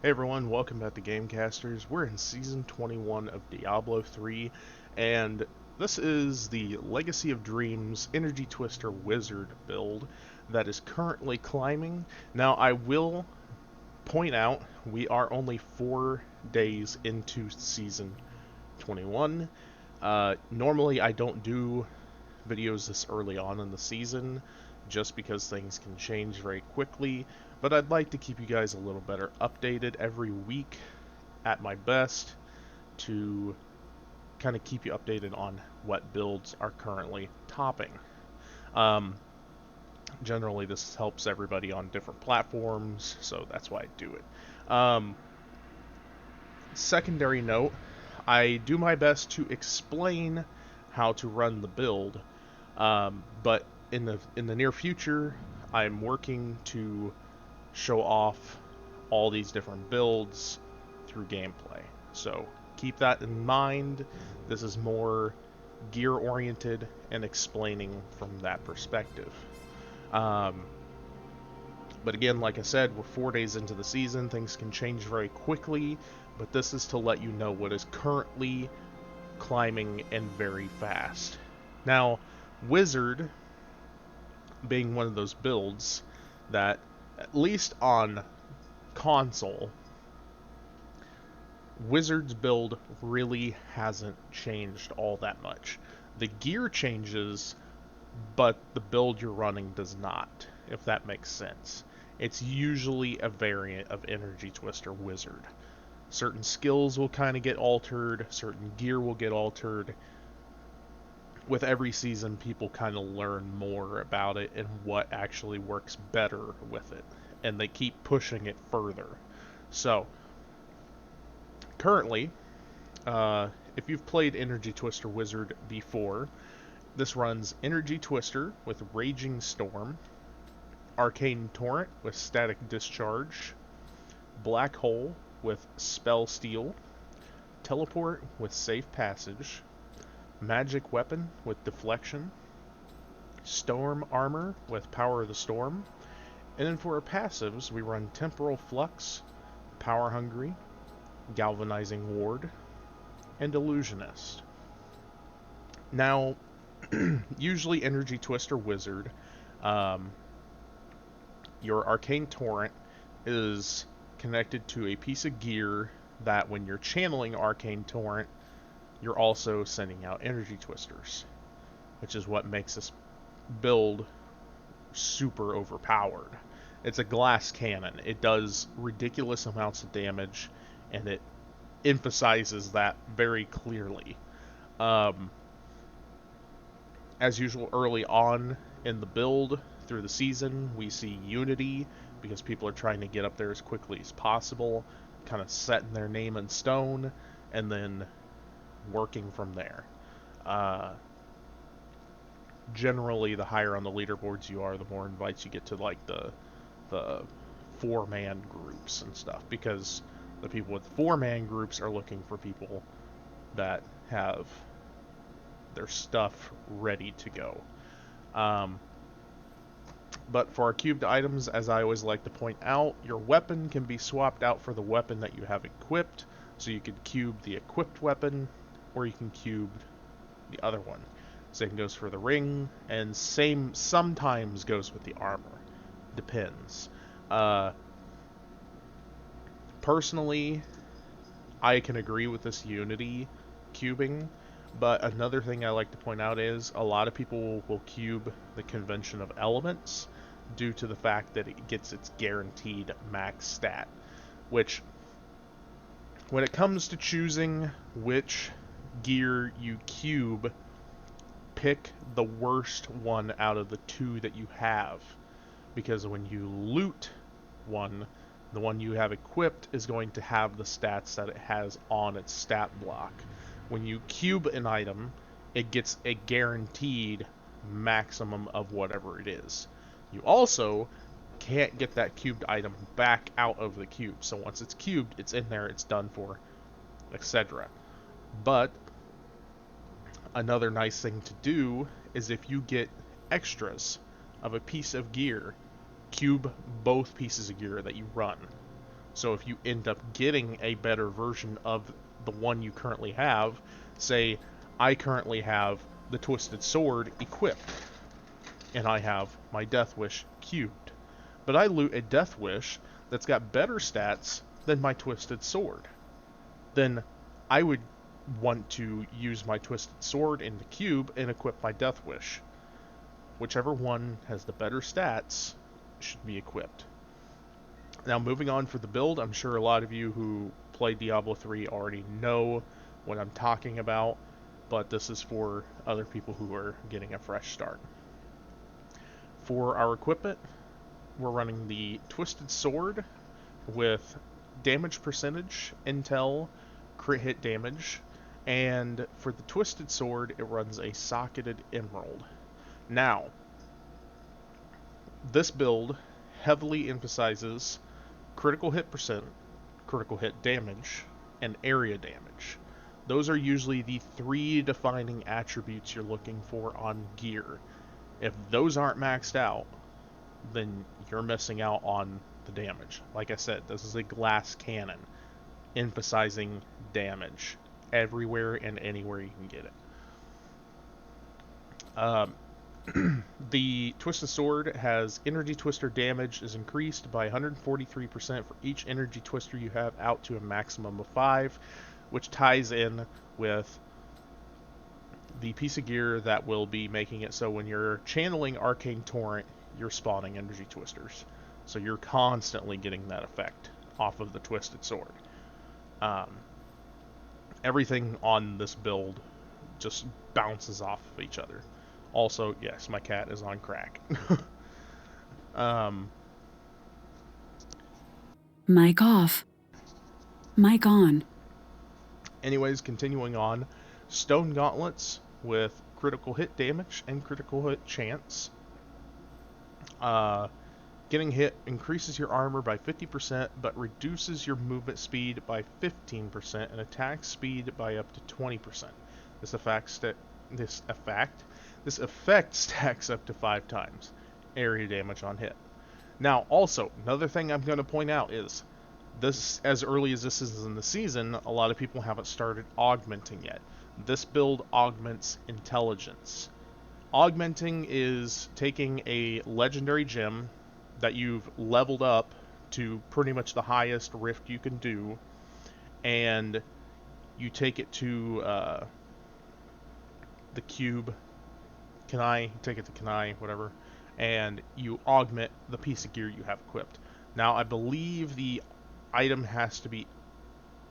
Hey everyone, welcome back to Gamecasters. We're in Season 21 of Diablo 3, and this is the Legacy of Dreams Energy Twister Wizard build that is currently climbing. Now, I will point out we are only 4 days into Season 21. Normally, I don't do videos this early on in the season just because things can change very quickly, but I'd like to keep you guys a little better updated every week at my best to kind of keep you updated on what builds are currently topping. Um, Generally, this helps everybody on different platforms, so that's why I do it. Secondary note, I do my best to explain how to run the build, but in the near future, I'm working to show off all these different builds through gameplay. So keep that in mind. This is more gear oriented and explaining from that perspective. Um, but again, like I said, we're 4 days into the season. Things can change very quickly, but this is to let you know what is currently climbing and very fast. Now, Wizard being one of those builds that, at least on console, Wizard's build really hasn't changed all that much. The gear changes, but the build you're running does not, if that makes sense. It's usually a variant of Energy Twister Wizard. Certain skills will kind of get altered, certain gear will get altered. With every season, people kind of learn more about it and what actually works better with it, and they keep pushing it further. So, currently, if you've played Energy Twister Wizard before, this runs Energy Twister with Raging Storm, Arcane Torrent with Static Discharge, Black Hole with Spell Steal, Teleport with Safe Passage, Magic Weapon with Deflection, Storm Armor with Power of the Storm, and then for our passives, we run Temporal Flux, Power Hungry, Galvanizing Ward, and Illusionist. Now, usually Energy Twister Wizard, um, your Arcane Torrent is connected to a piece of gear that when you're channeling Arcane Torrent, you're also sending out Energy Twisters, which is what makes this build super overpowered. It's a glass cannon. It does ridiculous amounts of damage, and it emphasizes that very clearly. Um, as usual, early on in the build through the season, we see Unity because people are trying to get up there as quickly as possible, kind of setting their name in stone, and then working from there. Uh, Generally, the higher on the leaderboards you are, the more invites you get to like the 4-man groups and stuff, because the people with 4-man groups are looking for people that have their stuff ready to go. Um, but for our cubed items, as I always like to point out, your weapon can be swapped out for the weapon that you have equipped. So you could cube the equipped weapon, or you can cube the other one. Same goes for the ring, and same sometimes goes with the armor. Depends. Uh, Personally, I can agree with this Unity cubing, but another thing I like to point out is a lot of people will cube the convention of elements due to the fact that it gets its guaranteed max stat, which, when it comes to choosing which gear you cube, pick the worst one out of the two that you have, because when you loot one, the one you have equipped is going to have the stats that it has on its stat block. When you cube an item, it gets a guaranteed maximum of whatever it is. You also can't get that cubed item back out of the cube. So once it's cubed, it's in there, it's done for, etc. But another nice thing to do is if you get extras of a piece of gear, cube both pieces of gear that you run. So if you end up getting a better version of the one you currently have, say I currently have the Twisted Sword equipped, and I have my Death Wish cubed, but I loot a Death Wish that's got better stats than my Twisted Sword, then I would want to use my Twisted Sword in the cube and equip my Death Wish. Whichever one has the better stats should be equipped. Now, moving on for the build, I'm sure a lot of you who play Diablo 3 already know what I'm talking about, but this is for other people who are getting a fresh start. For our equipment, we're running the Twisted Sword with damage percentage, intel, crit hit damage, and for the Twisted Sword, it runs a socketed emerald. Now, this build heavily emphasizes critical hit percent, critical hit damage, and area damage. Those are usually the three defining attributes you're looking for on gear. If those aren't maxed out, then you're missing out on the damage. Like I said, this is a glass cannon, emphasizing damage everywhere and anywhere you can get it. The Twisted Sword has Energy Twister damage is increased by 143% for each Energy Twister you have out to a maximum of 5, which ties in with the piece of gear that will be making it so when you're channeling Arcane Torrent, you're spawning Energy Twisters. So you're constantly getting that effect off of the Twisted Sword. Everything on this build just bounces off of each other. Also, yes, my cat is on crack. Mic off. Mic on. Anyways, continuing on, Stone Gauntlets with critical hit damage and critical hit chance. Getting hit increases your armor by 50%, but reduces your movement speed by 15% and attack speed by up to 20%. This effect stacks up to 5 times area damage on hit. Now, also, another thing I'm going to point out is this, as early as this is in the season, a lot of people haven't started augmenting yet. This build augments intelligence. Augmenting is taking a legendary gem that you've leveled up to pretty much the highest rift you can do, and you take it to the cube, take it to Kanai, whatever, and you augment the piece of gear you have equipped. Now, I believe the item has to be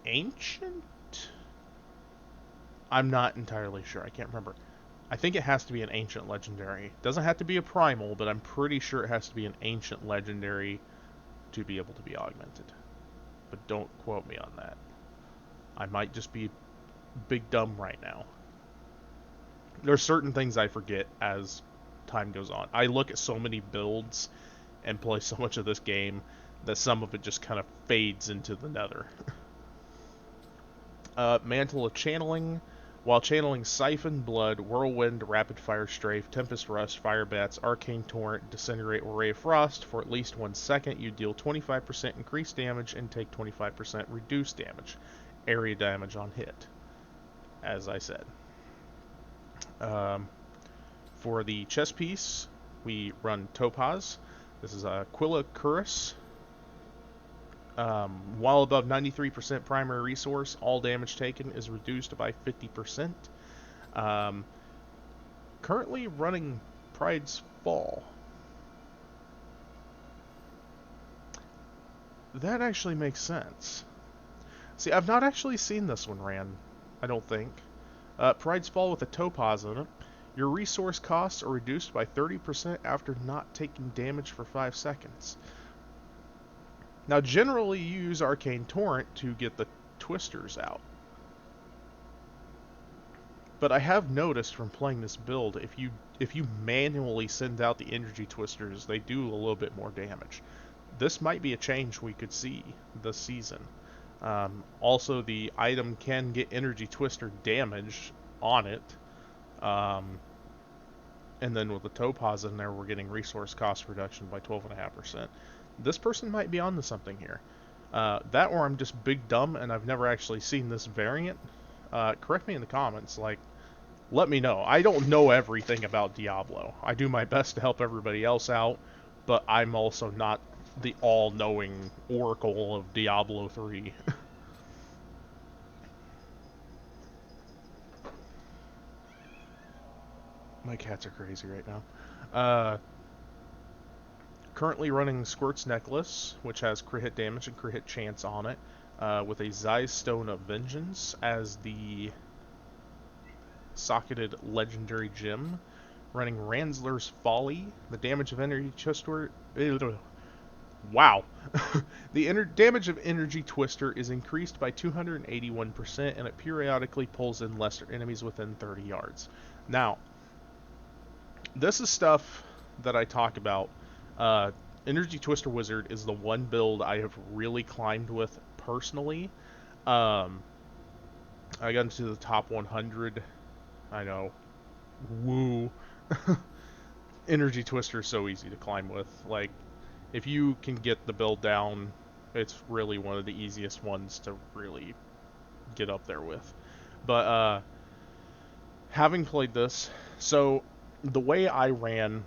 ancient? I'm not entirely sure. I can't remember. I think it has to be an ancient legendary. It doesn't have to be a primal, but I'm pretty sure it has to be an ancient legendary to be able to be augmented. But don't quote me on that. I might just be big dumb right now. There's certain things I forget as time goes on. I look at so many builds and play so much of this game that some of it just kind of fades into the nether. Mantle of Channeling. While channeling Siphon, Blood, Whirlwind, Rapid Fire Strafe, Tempest Rust, Fire Bats, Arcane Torrent, Disintegrate, or Ray of Frost, for at least 1 second, you deal 25% increased damage and take 25% reduced damage. Area damage on hit, as I said. For the chest piece, we run Topaz. This is Aquila Curus. While above 93% primary resource, all damage taken is reduced by 50%. Currently running Pride's Fall. That actually makes sense. See, I've not actually seen this one ran, I don't think. Pride's Fall with a Topaz in it. Your resource costs are reduced by 30% after not taking damage for 5 seconds. Now, generally, you use Arcane Torrent to get the twisters out. But I have noticed from playing this build, if you manually send out the energy twisters, they do a little bit more damage. This might be a change we could see this season. Also, the item can get energy twister damage on it. And then with the Topaz in there, we're getting resource cost reduction by 12.5%. This person might be onto something here. That or I'm just big dumb and I've never actually seen this variant. Correct me in the comments. Like, let me know. I don't know everything about Diablo. I do my best to help everybody else out, but I'm also not the all-knowing oracle of Diablo 3. My cats are crazy right now. Uh, Currently running Squirt's Necklace, which has crit hit damage and crit hit chance on it, with a Zai's Stone of Vengeance as the socketed legendary gem. Running Ransler's Folly, the damage of energy twister. Wow. The damage of energy twister is increased by 281%, and it periodically pulls in lesser enemies within 30 yards. Now, this is stuff that I talk about. Uh, Energy Twister Wizard is the one build I have really climbed with personally. Um, I got into the top 100. I know. Woo. Energy Twister is so easy to climb with. Like, if you can get the build down, it's really one of the easiest ones to really get up there with. But having played this, so the way I ran,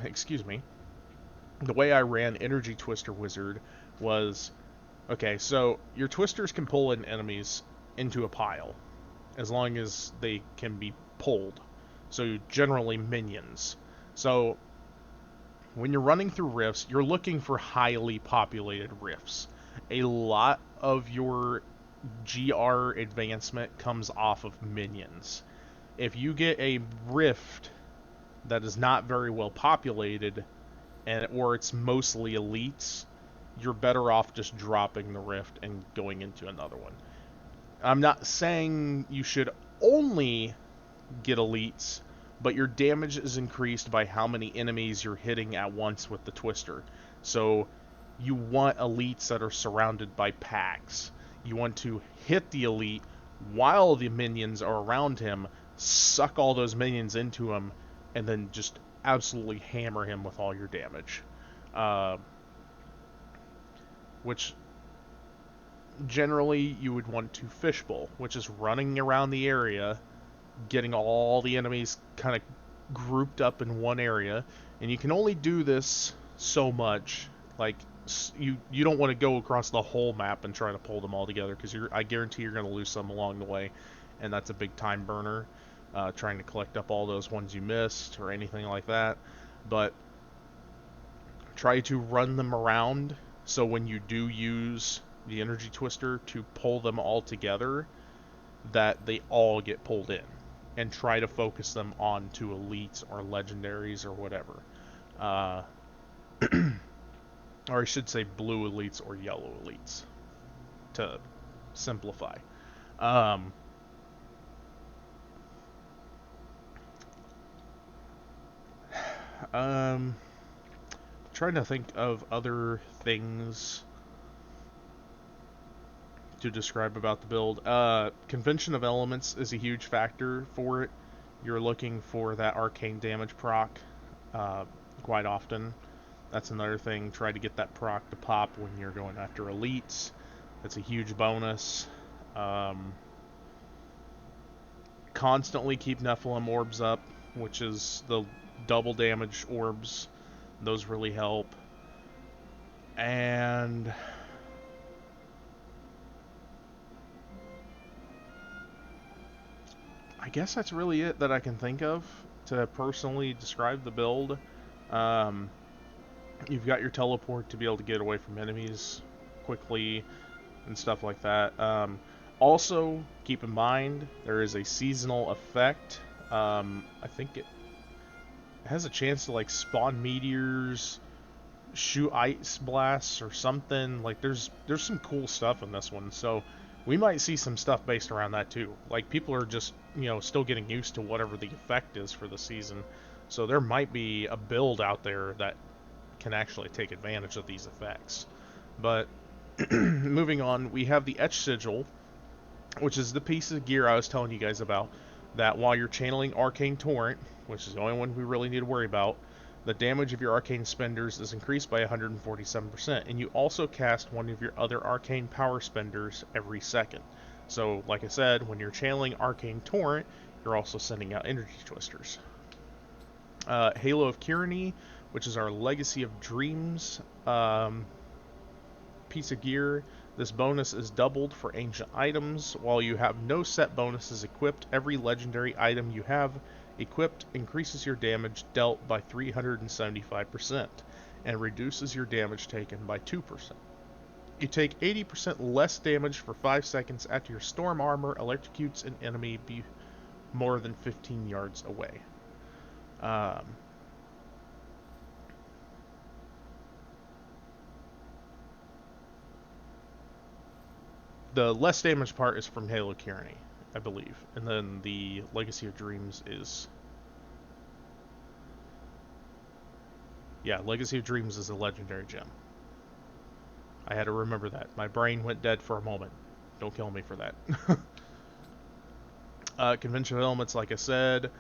excuse me, the way I ran Energy Twister Wizard was, okay, so your twisters can pull in enemies into a pile as long as they can be pulled. So generally minions. So when you're running through rifts, you're looking for highly populated rifts. A lot of your GR advancement comes off of minions. If you get a rift that is not very well populated, and or it's mostly elites, you're better off just dropping the rift and going into another one. I'm not saying you should only get elites, but your damage is increased by how many enemies you're hitting at once with the twister. So you want elites that are surrounded by packs. You want to hit the elite while the minions are around him, suck all those minions into him, and then just absolutely hammer him with all your damage. Uh, which generally you would want to fishbowl, which is running around the area, getting all the enemies kind of grouped up in one area, and you can only do this so much. Like, you don't want to go across the whole map and try to pull them all together, because I guarantee you're going to lose some along the way, and that's a big time burner, trying to collect up all those ones you missed or anything like that. But try to run them around, so when you do use the energy twister to pull them all together, that they all get pulled in, and try to focus them on to elites or legendaries or whatever. Uh, or I should say blue elites or yellow elites, to simplify. Um, um, Trying to think of other things to describe about the build. Convention of Elements is a huge factor for it. You're looking for that arcane damage proc uh, quite often. That's another thing. Try to get that proc to pop when you're going after elites. That's a huge bonus. Constantly keep Nephilim orbs up, which is the double damage orbs. Those really help. And I guess that's really it that I can think of to personally describe the build. Um, you've got your teleport to be able to get away from enemies quickly and stuff like that. Also, keep in mind there is a seasonal effect. I think it has a chance to like spawn meteors, shoot ice blasts or something. Like there's some cool stuff in this one, so we might see some stuff based around that too. Like people are just still getting used to whatever the effect is for the season, so there might be a build out there that can actually take advantage of these effects. But moving on, we have the Etch Sigil, which is the piece of gear I was telling you guys about. That while you're channeling Arcane Torrent, which is the only one we really need to worry about, The damage of your arcane spenders is increased by 147%, and you also cast one of your other arcane power spenders every second. So, like I said, when you're channeling Arcane Torrent, you're also sending out Energy Twisters. Halo of Tyranny, which is our Legacy of Dreams piece of gear. This bonus is doubled for ancient items. While you have no set bonuses equipped, every legendary item you have equipped increases your damage dealt by 375% and reduces your damage taken by 2%. You take 80% less damage for 5 seconds after your storm armor electrocutes an enemy more than 15 yards away. The less damage part is from Halo Tyranny, I believe. And then the Legacy of Dreams is... Yeah, Legacy of Dreams is a legendary gem. I had to remember that. My brain went dead for a moment. Don't kill me for that. Conventional elements, like I said,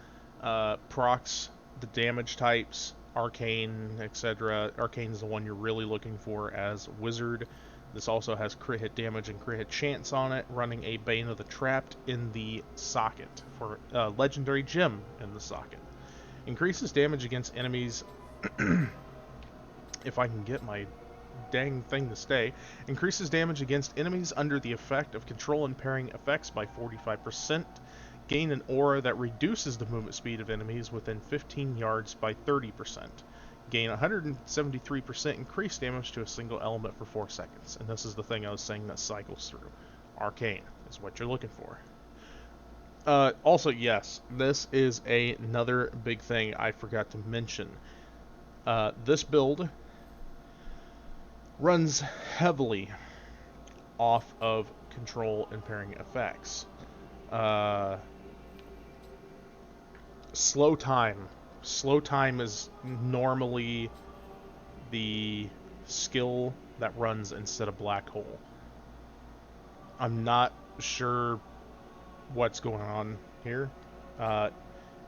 procs the damage types, arcane, etc. Arcane is the one you're really looking for as wizard. This also has crit hit damage and crit hit chance on it, running a Bane of the Trapped in the socket for legendary gem in the socket. Increases damage against enemies. If I can get my dang thing to stay. Increases damage against enemies under the effect of control impairing effects by 45%. Gain an aura that reduces the movement speed of enemies within 15 yards by 30%. Gain 173% increased damage to a single element for 4 seconds. And this is the thing I was saying that cycles through. Arcane is what you're looking for. Also, yes, this is another big thing I forgot to mention. This build runs heavily off of control impairing effects. Slow time. Slow time is normally the skill that runs instead of black hole. I'm not sure what's going on here.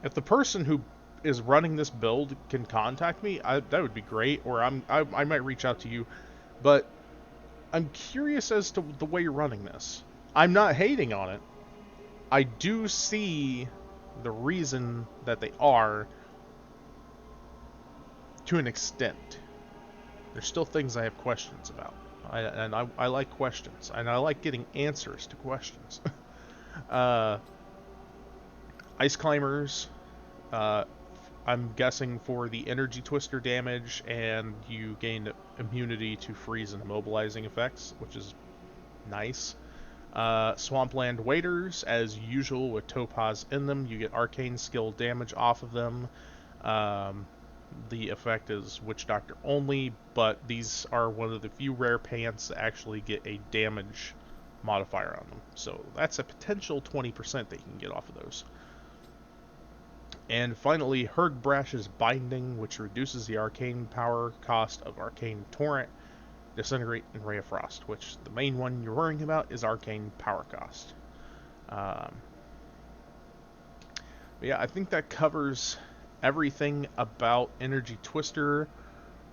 If the person who is running this build can contact me, that would be great. Or I might reach out to you. But I'm curious as to the way you're running this. I'm not hating on it. I do see the reason that they are to an extent. There's still things I have questions about. I like questions. And I like getting answers to questions. Ice Climbers, I'm guessing for the energy twister damage, and you gain immunity to freeze and immobilizing effects, which is nice. Swampland Waiters, as usual with Topaz in them, you get arcane skill damage off of them. The effect is Witch Doctor only, but these are one of the few rare pants that actually get a damage modifier on them. So that's a potential 20% that you can get off of those. And finally, Herdbrash's Binding, which reduces the arcane power cost of Arcane Torrent, Disintegrate, and Ray of Frost, which the main one you're worrying about is arcane power cost. Yeah, I think that covers everything about Energy Twister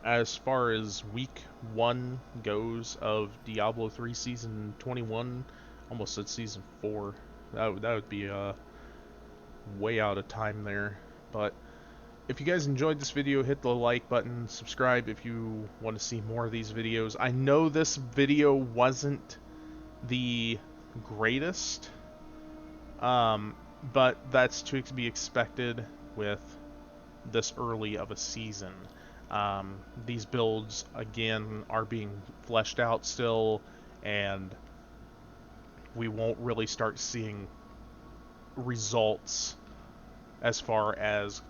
as far as week 1 goes of Diablo 3 Season 21. Almost said Season 4. That would be way out of time there. But if you guys enjoyed this video, hit the like button, subscribe if you want to see more of these videos. I know this video wasn't the greatest, but that's to be expected with this early of a season. These builds, again, are being fleshed out still, and we won't really start seeing results as far as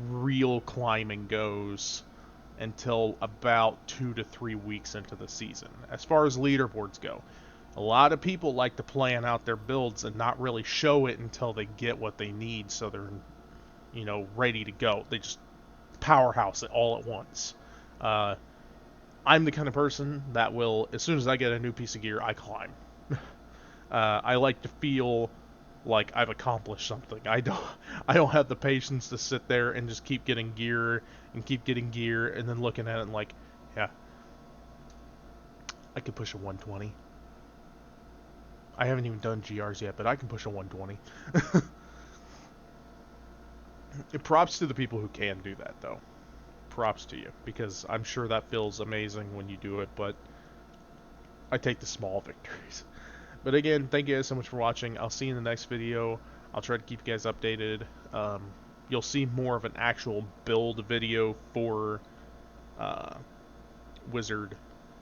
real climbing goes until about 2 to 3 weeks into the season. As far as leaderboards go, a lot of people like to plan out their builds and not really show it until they get what they need, so they're, ready to go. They just powerhouse it all at once. I'm the kind of person that will, as soon as I get a new piece of gear, I climb. I like to feel like I've accomplished something. I don't have the patience to sit there and just keep getting gear and keep getting gear and then looking at it and like, yeah, I could push a 120. I haven't even done GRs yet, but I can push a 120. Props to the people who can do that though. Props to you, because I'm sure that feels amazing when you do it, but I take the small victories. But again, thank you guys so much for watching. I'll see you in the next video. I'll try to keep you guys updated. You'll see more of an actual build video for uh, Wizard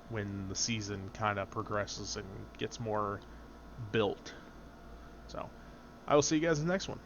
when the season kind of progresses and gets more built. So, I will see you guys in the next one.